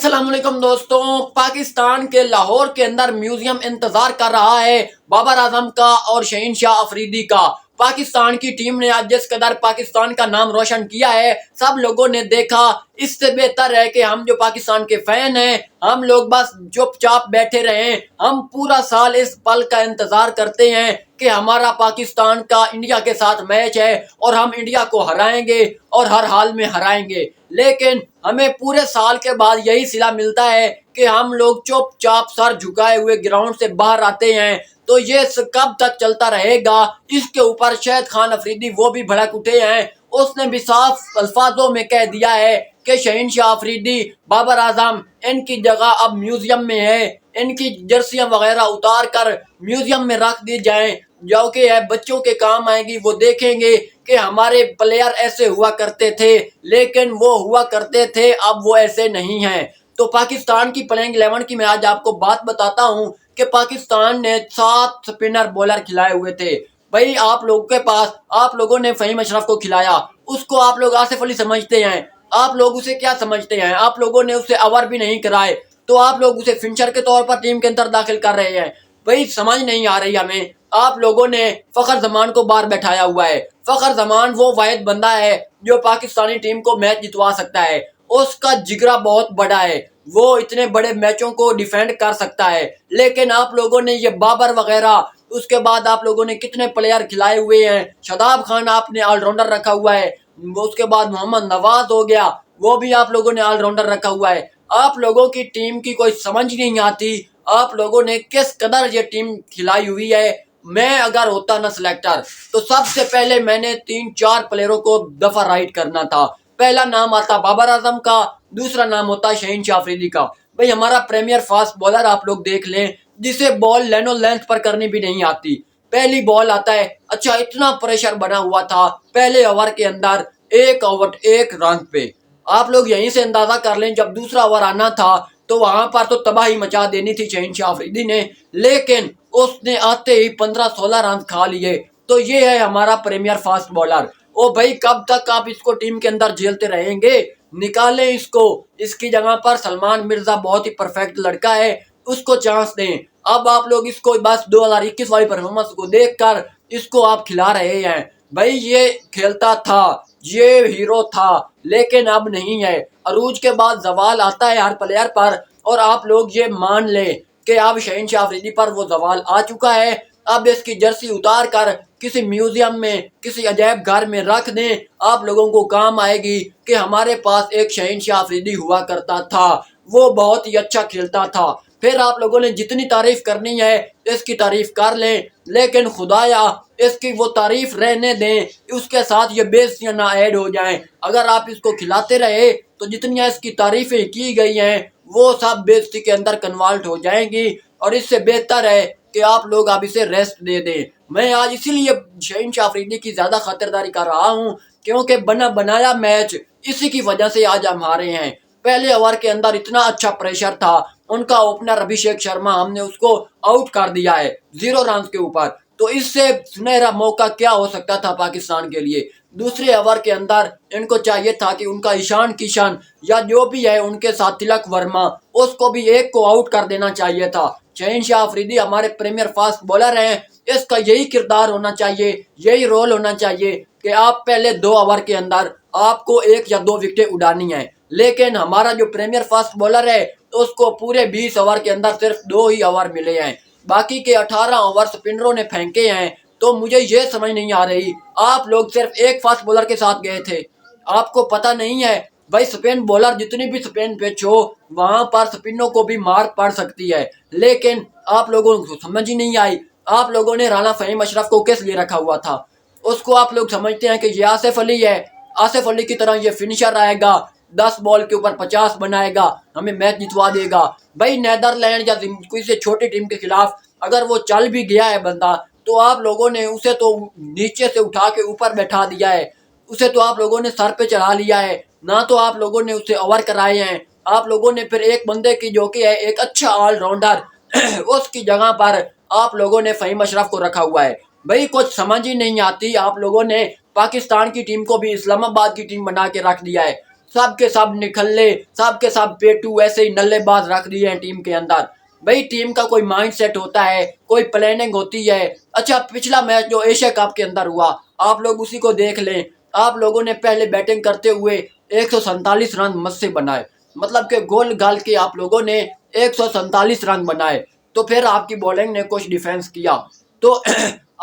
अस्सलाम वालेकुम दोस्तों। पाकिस्तान के लाहौर के अंदर म्यूजियम इंतजार कर रहा है बाबर आजम का और शहनशाह अफरीदी का। पाकिस्तान की टीम ने आज जिस कदर पाकिस्तान का नाम रोशन किया है सब लोगों ने देखा। इससे बेहतर है कि हम जो पाकिस्तान के फैन हैं हम लोग बस चुपचाप बैठे रहें। हम पूरा साल इस पल का इंतजार करते हैं कि हमारा पाकिस्तान का इंडिया के साथ मैच है और हम इंडिया को हराएंगे और हर हाल में हराएंगे। लेकिन हमें पूरे साल के बाद यही सिला मिलता है कि हम लोग चुपचाप सर झुकाए हुए ग्राउंड से बाहर आते हैं। तो ये कब तक चलता रहेगा, इसके ऊपर शाहिद खान अफरीदी वो भी भड़क उठे हैं। उसने भी साफ अल्फाजों में कह दिया है कि शहनशाह अफरीदी, बाबर आजम इनकी जगह अब म्यूजियम में है। इनकी जर्सियां वगैरह उतार कर म्यूजियम में रख दी जाएं, जो कि है बच्चों के काम आएगी। वो देखेंगे कि हमारे प्लेयर ऐसे हुआ करते थे, लेकिन वो हुआ करते थे, अब वो ऐसे नहीं हैं। तो पाकिस्तान की प्लेइंग 11 की मैं आज आपको बात बताता हूं कि पाकिस्तान ने 7 स्पिनर बॉलर खिलाए हुए थे। भाई आप लोगों के पास, आप लोगों ने फहीम अशरफ को खिलाया, उसको आप लोग आसिफ अली समझते हैं। आप लोग उसे क्या समझते हैं? आप लोगों ने उसे ओवर भी नहीं कराए तो आप लोग उसे फिनिशर के तौर पर टीम के अंदर दाखिल कर रहे हैं। भाई समझ नहीं आ रही हमें। आप लोगों ने फखर जमान को बाहर बैठाया हुआ है। फखर जमान वो वाहिद बंदा है जो पाकिस्तानी टीम को मैच जितवा सकता है। उसका जिगरा बहुत बड़ा है, वो इतने बड़े मैचों को डिफेंड कर सकता है। लेकिन आप लोगों ने ये बाबर वगैरह, उसके बाद आप लोगों ने कितने प्लेयर खिलाए हुए हैं। शादाब खान आपने ऑलराउंडर रखा हुआ है, उसके बाद मोहम्मद नवाज हो गया, वो भी आप लोगों ने ऑलराउंडर रखा हुआ है। आप लोगों की टीम की कोई समझ नहीं आती। आप लोगों ने किस कदर ये टीम खिलाई हुई है। मैं अगर होता ना सिलेक्टर तो सबसे पहले मैंने 3-4 प्लेयरों को दफा राइट करना था। पहला नाम आता बाबर आजम का, दूसरा नाम होता शहनशाह अफरीदी का। भाई हमारा प्रीमियर फास्ट बॉलर आप लोग देख लें, जिसे बॉल लेनो लेंथ पर करनी भी नहीं आती। पहली बॉल आता है, अच्छा इतना प्रेशर बना हुआ था पहले ओवर के अंदर, 1 ओवर 1 रन पे। आप लोग यहीं से अंदाजा कर लें, जब दूसरा ओवर आना था तो वहां पर तो तबाही मचा देनी थी शहनशाह अफरीदी ने, लेकिन उसने आते ही 15-16 रन खा लिए। तो ये है हमारा प्रीमियर फास्ट बॉलर। ओ भाई कब तक आप इसको टीम के अंदर झेलते रहेंगे? निकालें इसको। इसकी जगह पर सलमान मिर्जा बहुत ही परफेक्ट लड़का है, उसको चांस दें। अब आप लोग इसको बस 2021 वाली परफॉर्मेंस को देखकर इसको आप खिला रहे हैं। भाई ये खेलता था, ये हीरो था, लेकिन अब नहीं है। अरूज के बाद जवाल आता है हर प्लेयर पर, और आप लोग ये मान लें कि अब शहनशाह अफरीदी पर वो जवाल आ चुका है। अब इसकी जर्सी उतार कर किसी म्यूजियम में, किसी अजायब घर में रख दें, आप लोगों को काम आएगी कि हमारे पास एक शहनशाह अफरीदी हुआ करता था, वो बहुत ही अच्छा खेलता था। फिर आप लोगों ने जितनी तारीफ करनी है इसकी तारीफ कर लें, लेकिन खुदाया इसकी वो तारीफ रहने दें, उसके साथ ये बेइज्जतियां ना ऐड हो जाएं। अगर आप इसको खिलाते रहे तो जितनी इसकी तारीफें की गई हैं वो सब बेइज्जती के अंदर कन्वर्ट हो जाएंगी, और इससे बेहतर है कि आप लोग अब इसे रेस्ट दे दें। मैं आज इसीलिए शहनशाह अफरीदी की ज्यादा खातिरदारी कर रहा हूँ, क्योंकि बना बनाया मैच इसी की वजह से आज हम हारे हैं। पहले ओवर के अंदर इतना अच्छा प्रेशर था, उनका ओपनर अभिषेक शर्मा, हमने उसको आउट कर दिया है 0 रन के ऊपर। तो इससे सुनहरा मौका क्या हो सकता था पाकिस्तान के लिए? दूसरे ओवर के अंदर इनको चाहिए था कि उनका ईशान किशन या जो भी है उनके साथ तिलक वर्मा, उसको भी एक को आउट कर देना चाहिए था। शहनशाह अफरीदी हमारे प्रीमियर फास्ट बॉलर हैं, इसका यही किरदार होना चाहिए, यही रोल होना चाहिए कि आप पहले 2 ओवर के अंदर आपको 1 या 2 विकेटें उड़ानी है। लेकिन हमारा जो प्रीमियर फास्ट बॉलर है उसको पूरे 20 ओवर के अंदर सिर्फ 2 ही ओवर मिले हैं, बाकी के 18 ओवर स्पिनरों ने फेंके हैं। तो मुझे ये समझ नहीं आ रही, आप लोग सिर्फ एक फास्ट बॉलर के साथ गए थे, आपको पता नहीं है भाई स्पिन बॉलर जितनी भी स्पिन पिच हो वहां पर स्पिनों को भी मार पड़ सकती है। लेकिन आप लोगों को समझ ही नहीं आई। आप लोगों ने राना फहीम अशरफ को किस लिए रखा हुआ था? उसको आप लोग समझते हैं कि ये आसिफ अली है, आसिफ अली की तरह ये फिनिशर आएगा, 10 बॉल के ऊपर 50 बनाएगा, हमें मैच जितवा देगा। भाई नेदरलैंड या किसी छोटी टीम के खिलाफ अगर वो चल भी गया है बंदा, तो आप लोगों ने उसे तो नीचे से उठा के ऊपर बैठा दिया है, उसे तो आप लोगों ने सर पे चढ़ा लिया है, ना तो आप लोगों ने उसे ओवर कराए हैं। आप लोगों ने फिर एक बंदे की जो कि है एक अच्छा ऑलराउंडर उसकी जगह पर आप लोगों ने फहीम अशरफ को रखा हुआ है। भाई कुछ समझ ही नहीं आती। आप लोगों ने पाकिस्तान की टीम को भी इस्लामाबाद की टीम बना के रख दिया है। सब के सब निकल्ले, सब के सब पेटू ऐसे ही नल्लेबाज रख दिए हैं टीम के अंदर। भाई टीम का कोई माइंड सेट होता है, कोई प्लानिंग होती है। अच्छा पिछला मैच जो एशिया कप के अंदर हुआ, आप लोग उसी को देख लें। आप लोगों ने पहले बैटिंग करते हुए 147 रन मत से बनाए, मतलब कि गोल गाल के आप लोगों ने 147 रन बनाए। तो फिर आपकी बॉलिंग ने कुछ डिफेंस किया। तो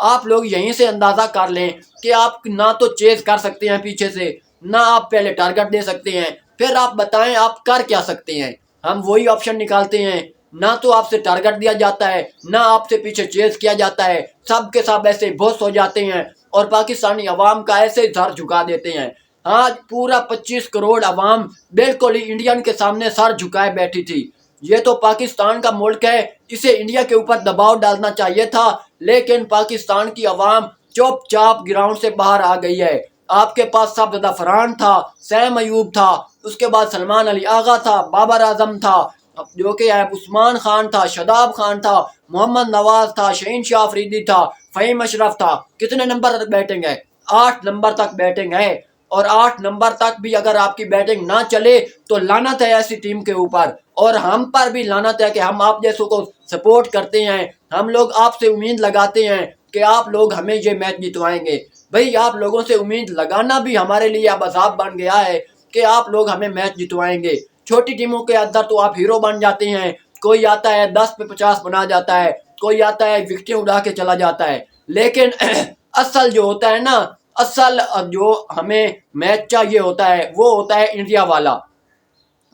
आप लोग यहीं से अंदाजा कर लें कि आप ना तो चेज कर सकते हैं पीछे से, ना आप पहले टारगेट दे सकते हैं। फिर आप बताएं आप कर क्या सकते हैं। हम वही ऑप्शन निकालते हैं, ना तो आपसे टारगेट दिया जाता है, ना आपसे पीछे चेज किया जाता है। सब के सब ऐसे बोस हो जाते हैं और पाकिस्तानी अवाम का ऐसे ही सर झुका देते हैं। आज पूरा 25 करोड़ अवाम बिल्कुल ही इंडियन के सामने सर झुकाए बैठी थी। ये तो पाकिस्तान का मुल्क है, इसे इंडिया के ऊपर दबाव डालना चाहिए था, लेकिन पाकिस्तान की अवाम चुपचाप ग्राउंड से बाहर आ गई है। आपके पास सब ज्यादा फरहान था, सैम अयूब था, उसके बाद सलमान अली आगा था, बाबर आजम था, जो कि उस्मान खान था, शदाब खान था, मोहम्मद नवाज था, शहीन शाह अफरीदी था, फहीम अशरफ था। कितने नंबर तक बैटिंग है? 8 नंबर तक बैटिंग है। और 8 नंबर तक भी अगर आपकी बैटिंग ना चले तो लानत है ऐसी टीम के ऊपर, और हम पर भी लानत है कि हम आप जैसों को सपोर्ट करते हैं। हम लोग आपसे उम्मीद लगाते हैं कि आप लोग हमें ये मैच जितवाएंगे। भाई आप लोगों से उम्मीद लगाना भी हमारे लिए अब अजाब बन गया है कि आप लोग हमें मैच जितवाएंगे। छोटी टीमों के अंदर तो आप हीरो बन जाते हैं, कोई आता है 10 पे 50 बना जाता है, कोई आता है विकेटें उड़ा के चला जाता है। लेकिन असल जो होता है ना, असल जो हमें मैच चाहिए होता है वो होता है इंडिया वाला।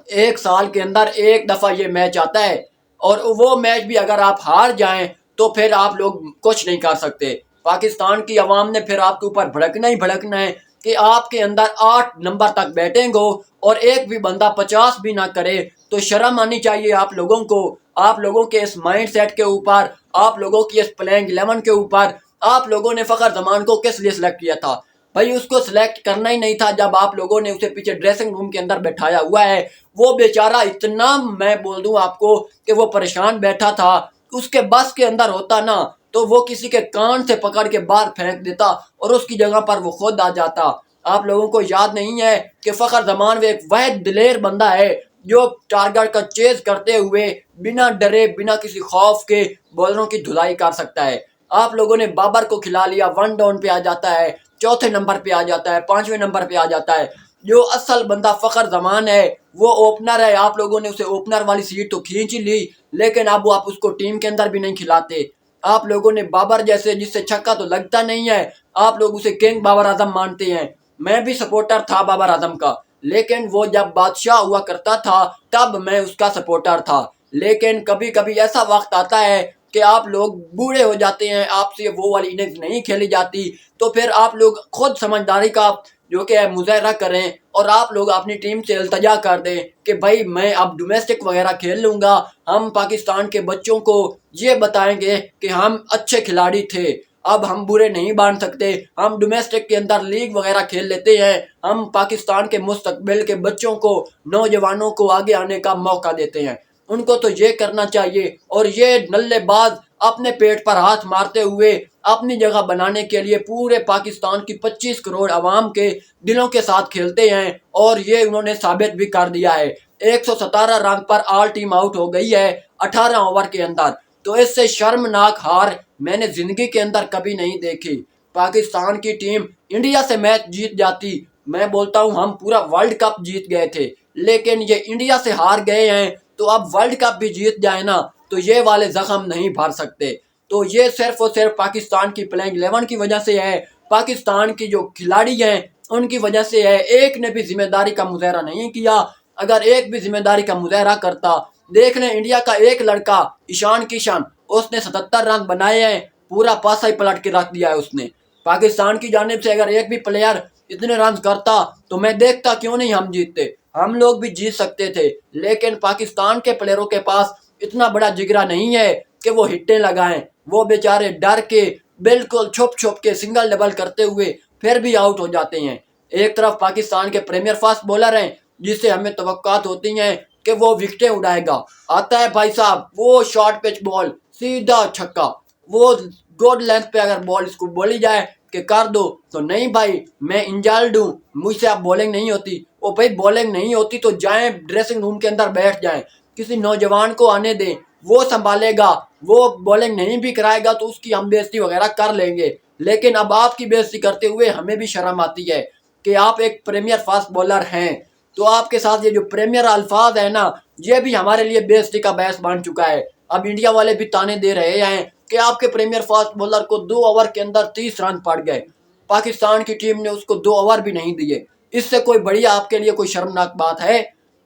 एक साल के अंदर एक दफा ये मैच आता है, और वो मैच भी अगर आप हार जाएं तो फिर आप लोग कुछ नहीं कर सकते। पाकिस्तान की आवाम ने फिर आपके ऊपर भड़कना ही भड़कना है कि आपके अंदर 8 नंबर तक बैटिंग हो और एक भी बंदा 50 भी ना करे। तो शर्म आनी चाहिए आप लोगों को, आप लोगों के इस माइंड सेट के ऊपर, आप लोगों की इस प्लेइंग 11 के ऊपर। आप लोगों ने फखर जमान को किस लिए सिलेक्ट किया था? भाई उसको सिलेक्ट करना ही नहीं था जब आप लोगों ने उसे पीछे ड्रेसिंग रूम के अंदर बैठाया हुआ है। वो बेचारा इतना, मैं बोल दूं आपको कि वो परेशान बैठा था। उसके बस के अंदर होता ना तो वो किसी के कान से पकड़ के बाहर फेंक देता और उसकी जगह पर वो खुद आ जाता। आप लोगों को याद नहीं है कि फखर जमान वो एक वह दिलेर बंदा है जो टारगेट का चेज करते हुए बिना डरे बिना किसी खौफ के बॉलरों की धुलाई कर सकता है। आप लोगों ने बाबर को खिला लिया, 1 डाउन पे आ जाता है, चौथे नंबर पे आ जाता है, 5वें नंबर पे आ जाता है। जो असल बंदा फखर जमान है वो ओपनर है। आप लोगों ने उसे ओपनर वाली सीट तो खींच ही ली, लेकिन अब आप उसको टीम के अंदर भी नहीं खिलाते। आप लोगों ने बाबर जैसे, जिससे छक्का तो लगता नहीं है, आप लोग उसे किंग बाबर आजम मानते हैं। मैं भी सपोर्टर था बाबर आजम का, लेकिन वो जब बादशाह हुआ करता था तब मैं उसका सपोर्टर था। लेकिन कभी कभी ऐसा वक्त आता है कि आप लोग बूढ़े हो जाते हैं, आपसे वो वाली इनिंग्स नहीं खेली जाती, तो फिर आप लोग खुद समझदारी का जो कि है मुजाहरा करें और आप लोग अपनी टीम से इल्तजा कर दें कि भाई मैं अब डोमेस्टिक वगैरह खेल लूंगा। हम पाकिस्तान के बच्चों को ये बताएंगे कि हम अच्छे खिलाड़ी थे, अब हम बुरे नहीं बन सकते, हम डोमेस्टिक के अंदर लीग वगैरह खेल लेते हैं। हम पाकिस्तान के मुस्तकबिल के बच्चों को, नौजवानों को आगे आने का मौका देते हैं। उनको तो ये करना चाहिए। और ये नल्लेबाज अपने पेट पर हाथ मारते हुए अपनी जगह बनाने के लिए पूरे पाकिस्तान की 25 करोड़ अवाम के दिलों के साथ खेलते हैं, और ये उन्होंने साबित भी कर दिया है। 117 रन पर ऑल टीम आउट हो गई है 18 ओवर के अंदर। तो इससे शर्मनाक हार मैंने जिंदगी के अंदर कभी नहीं देखी। पाकिस्तान की टीम इंडिया से मैच जीत जाती, मैं बोलता हूँ हम पूरा वर्ल्ड कप जीत गए थे। लेकिन ये इंडिया से हार गए हैं, तो अब वर्ल्ड कप भी जीत जाए ना तो ये वाले जख्म नहीं भर सकते। तो ये सिर्फ और सिर्फ पाकिस्तान की प्लेइंग 11 की वजह से है, पाकिस्तान की जो खिलाड़ी हैं उनकी वजह से है। एक ने भी जिम्मेदारी का मुजाहरा नहीं किया। अगर एक भी जिम्मेदारी का मुजाहरा करता, देख लें इंडिया का एक लड़का ईशान किशन, उसने 77 रन बनाए हैं, पूरा पासा ही पलट के रख दिया है उसने। पाकिस्तान की जानिब से अगर एक भी प्लेयर इतने रन करता तो मैं देखता क्यों नहीं हम जीतते, हम लोग भी जीत सकते थे। लेकिन पाकिस्तान के प्लेयरों के पास इतना बड़ा जिगरा नहीं है कि वो हिट्टे लगाएं। वो बेचारे डर के बिल्कुल छुप छुप के सिंगल डबल करते हुए फिर भी आउट हो जाते हैं। एक तरफ पाकिस्तान के प्रीमियर फास्ट बॉलर हैं जिससे हमें तवक्कात होती हैं कि वो विकेटें उड़ाएगा। आता है भाई साहब वो शॉर्ट पिच बॉल, सीधा छक्का, वो गुड लेंथ पे अगर बॉल इसको बोली जाए کہ کر دو تو نہیں بھائی میں انجلڈ ہوں، مجھ سے اب بولنگ نہیں ہوتی. او بھائی بولنگ نہیں ہوتی تو جائیں ڈریسنگ روم کے اندر بیٹھ جائیں، کسی نوجوان کو آنے دیں، وہ سنبھالے گا. وہ بولنگ نہیں بھی کرائے گا تو اس کی ہم بےعزتی وغیرہ کر لیں گے. لیکن اب آپ کی بےعزتی کرتے ہوئے ہمیں بھی شرم آتی ہے کہ آپ ایک پریمیئر فاسٹ بولر ہیں. تو آپ کے ساتھ یہ جو پریمیئر الفاظ ہے نا، یہ بھی ہمارے لیے بے عزتی کا باعث بن چکا ہے. اب انڈیا والے بھی تانے دے رہے ہیں کہ آپ کے پریمیئر فاسٹ بولر کو 2 اوور کے اندر 30 رن پڑ گئے، پاکستان کی ٹیم نے اس کو 2 اوور بھی نہیں دیے. اس سے کوئی بڑی آپ کے لیے کوئی شرمناک بات ہے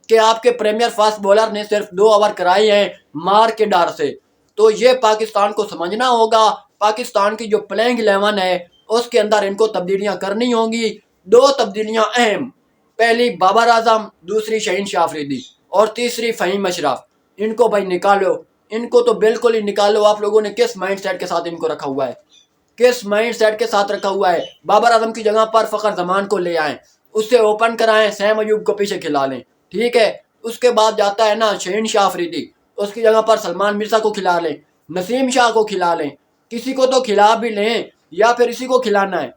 کہ آپ کے پریمیئر فاسٹ بولر نے صرف 2 اوور کرائے ہیں مار کے ڈر سے. تو یہ پاکستان کو سمجھنا ہوگا. پاکستان کی جو پلینگ 11 ہے اس کے اندر ان کو تبدیلیاں کرنی ہوں گی. 2 تبدیلیاں اہم، پہلی بابر اعظم، دوسری شہین شاہ آفریدی اور تیسری فہیم اشرف. ان کو بھائی نکالو، ان کو تو بالکل ہی نکالو. آپ لوگوں نے کس مائنڈ سیٹ کے ساتھ ان کو رکھا ہوا ہے، کس مائنڈ سیٹ کے ساتھ رکھا ہوا ہے؟ بابر اعظم کی جگہ پر فخر زمان کو لے آئیں، اس سے اوپن کرائیں، سیم ایوب کو پیچھے کھلا لیں، ٹھیک ہے. اس کے بعد جاتا ہے نا شہین شاہ آفریدی، اس کی جگہ پر سلمان مرزا کو کھلا لیں، نسیم شاہ کو کھلا لیں، کسی کو تو کھلا بھی لیں یا پھر اسی کو کھلانا ہے.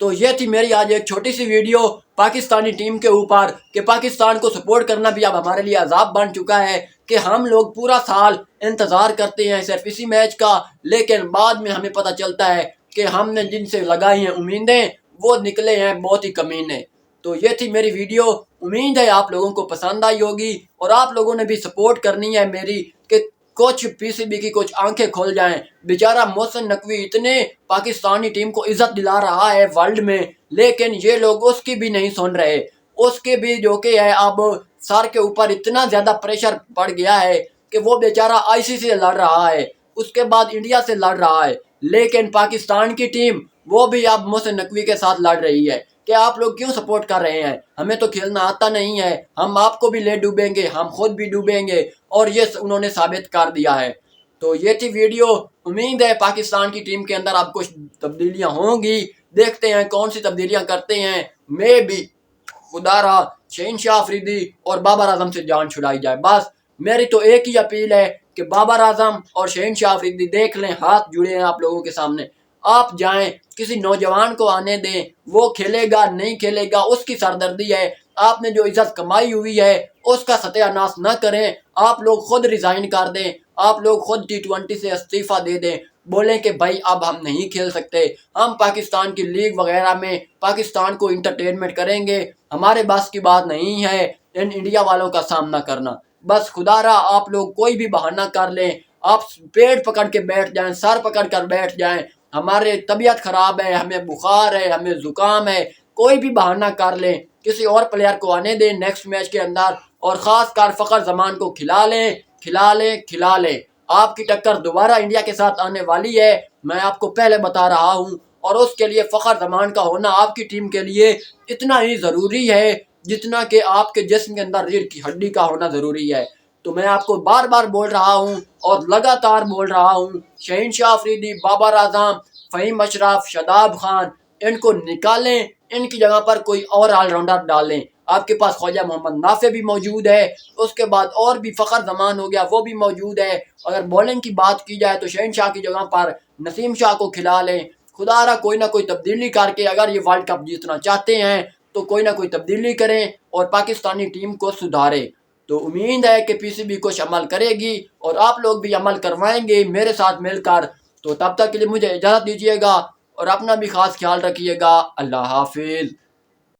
تو یہ تھی میری آج ایک چھوٹی سی ویڈیو پاکستانی ٹیم کے اوپر کہ پاکستان کو سپورٹ کرنا بھی اب ہمارے لیے عذاب بن چکا ہے کہ ہم لوگ پورا سال انتظار کرتے ہیں صرف اسی میچ کا، لیکن بعد میں ہمیں پتہ چلتا ہے کہ ہم نے جن سے لگائی ہیں امیدیں وہ نکلے ہیں بہت ہی کمینے. تو یہ تھی میری ویڈیو، امید ہے آپ لوگوں کو پسند آئی ہوگی اور آپ لوگوں نے بھی سپورٹ کرنی ہے میری کہ کچھ پی سی بی کی کچھ آنکھیں کھول جائیں. بیچارہ محسن نقوی اتنے پاکستانی ٹیم کو عزت دلا رہا ہے ورلڈ میں، لیکن یہ لوگ اس کی بھی نہیں سن رہے. اس کے بھی جو کہ ہے اب سر کے اوپر اتنا زیادہ پریشر پڑ گیا ہے کہ وہ بیچارہ آئی سی سی سے لڑ رہا ہے، اس کے بعد انڈیا سے لڑ رہا ہے، لیکن پاکستان کی ٹیم وہ بھی اب محسن نقوی کے ساتھ لڑ رہی ہے کہ آپ لوگ کیوں سپورٹ کر رہے ہیں، ہمیں تو کھیلنا آتا نہیں ہے، ہم آپ کو بھی لے ڈوبیں گے، ہم خود بھی ڈوبیں گے. اور یہ انہوں نے ثابت کر دیا ہے. تو یہ تھی ویڈیو، امید ہے پاکستان کی ٹیم کے اندر اب کچھ تبدیلیاں ہوں گی، دیکھتے ہیں کون سی تبدیلیاں کرتے ہیں. میں بھی خدا رہا شہین شاہ آفریدی اور بابر اعظم سے جان چھڑائی جائے. بس میری تو ایک ہی اپیل ہے کہ بابر اعظم اور شہین شاہ آفریدی دیکھ لیں، ہاتھ جڑے ہیں آپ لوگوں کے سامنے، آپ جائیں کسی نوجوان کو آنے دیں، وہ کھیلے گا نہیں کھیلے گا اس کی سردردی ہے. آپ نے جو عزت کمائی ہوئی ہے اس کا ستیہ ناش نہ کریں. آپ لوگ خود ریزائن کر دیں، آپ لوگ خود T20 سے استعفیٰ دے دیں، بولیں کہ بھائی اب ہم نہیں کھیل سکتے، ہم پاکستان کی لیگ وغیرہ میں پاکستان کو انٹرٹینمنٹ کریں گے، ہمارے بس کی بات نہیں ہے ان انڈیا والوں کا سامنا کرنا. بس خدا را آپ لوگ کوئی بھی بہانہ کر لیں، آپ پیٹ پکڑ کے بیٹھ جائیں، سر پکڑ کر بیٹھ جائیں، ہمارے طبیعت خراب ہے، ہمیں بخار ہے، ہمیں زکام ہے، کوئی بھی بہانہ کر لیں، کسی اور پلیئر کو آنے دیں نیکسٹ میچ کے اندر، اور خاص کر فخر زمان کو کھلا لیں کھلا لیں کھلا لیں. آپ کی ٹکر دوبارہ انڈیا کے ساتھ آنے والی ہے، میں آپ کو پہلے بتا رہا ہوں، اور اس کے لیے فخر زمان کا ہونا آپ کی ٹیم کے لیے اتنا ہی ضروری ہے جتنا کہ آپ کے جسم کے اندر ریڑھ کی ہڈی کا ہونا ضروری ہے. تو میں آپ کو بار بار بول رہا ہوں اور لگاتار بول رہا ہوں، شہین شاہ آفریدی، بابر اعظم، فہیم اشرف، شاداب خان، ان کو نکالیں، ان کی جگہ پر کوئی اور آل راؤنڈر ڈالیں. آپ کے پاس خواجہ محمد نافع بھی موجود ہے، اس کے بعد اور بھی فخر زمان ہو گیا وہ بھی موجود ہے. اگر بولنگ کی بات کی جائے تو شہین شاہ کی جگہ پر نسیم شاہ کو کھلا لیں. خدا را کوئی نہ کوئی تبدیلی کر کے اگر یہ ورلڈ کپ جیتنا چاہتے ہیں تو کوئی نہ کوئی تبدیلی کریں اور پاکستانی ٹیم کو سدھاریں. تو امید ہے کہ پی سی بی کچھ عمل کرے گی اور آپ لوگ بھی عمل کروائیں گے میرے ساتھ مل کر. تو تب تک کے لیے مجھے اجازت دیجیے گا اور اپنا بھی خاص خیال رکھیے گا. اللہ حافظ.